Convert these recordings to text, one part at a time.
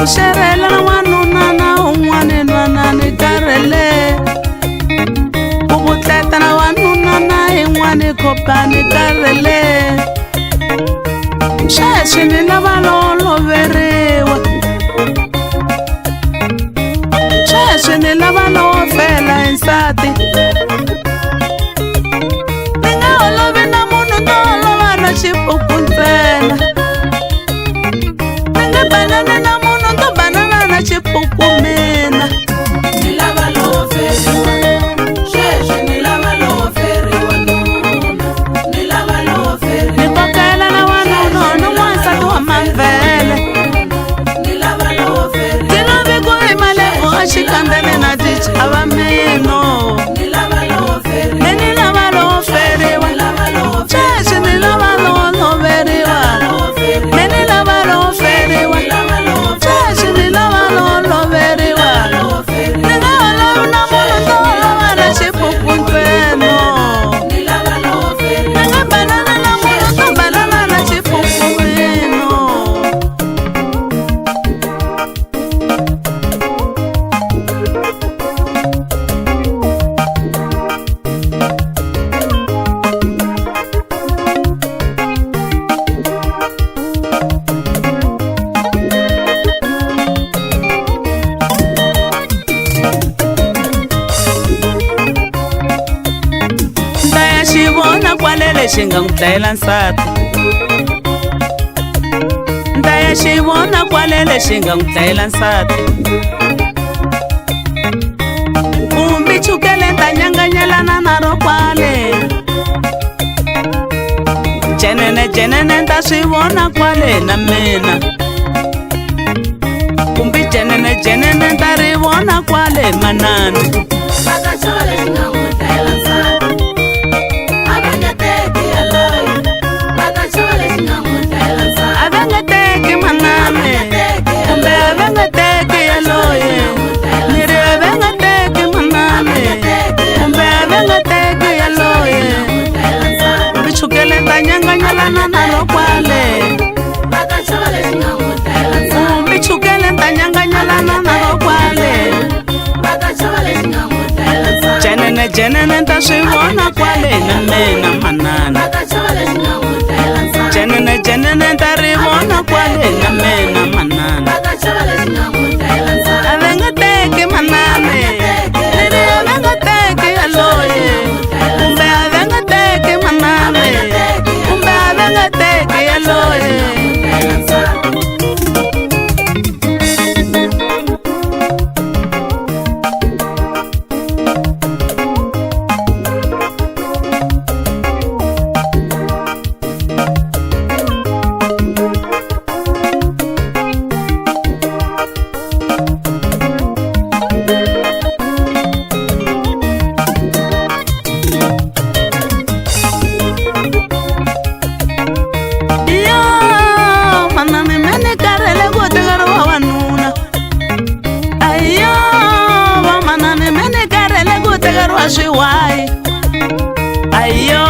Usherela na wanuna na unwane nwana ni karele Ubutleta na wanuna na inwane kopa ni karele Sheshi ni labalolo verewa Sheshi ni labalolo fela insati Ninga olobe na munu ndolo wana chipuku nzela Ninga banana na chipukumena Nilava lo feriwa Sheshe nilava lo feriwa Nilava lo feriwa Nikokela na wanuno Numwansa tuwa mamvele Nilava lo feriwa Tilovi kuhimale Uashikandele na tichava meno Nilava lo feriwa Nilava lo feriwa Sheshe nilava lo feriwa Nilava lo feriwa Sheshe nilava Shinga ngutlayela nsati Ndaya xivona kwalele shinga ngutlayela nsati Kumbi chukele nta nyanganyelana na ro kwale Jenene nta swivona kwale na mina Kumbi jenene nta rivona kwale manani Makachole shinga ngutlayela nsati Avengateki maname Kumbe avengateki yaloye Niri avengateki maname Kumbe avengateki yaloye Bichukele ntanyanganyalana na rokwale Bichukele ntanyanganyalana na rokwale Jenene nta swivona kwale na mena manana Jenene nta rivona kwale na mena manana Avengateki manane Niri avengateki yaloye Kumbe avengateki manane Kumbe avengateki yaloye Swiwai ayo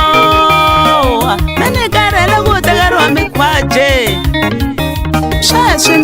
mene karele kutegarwa mikwaje Sheshe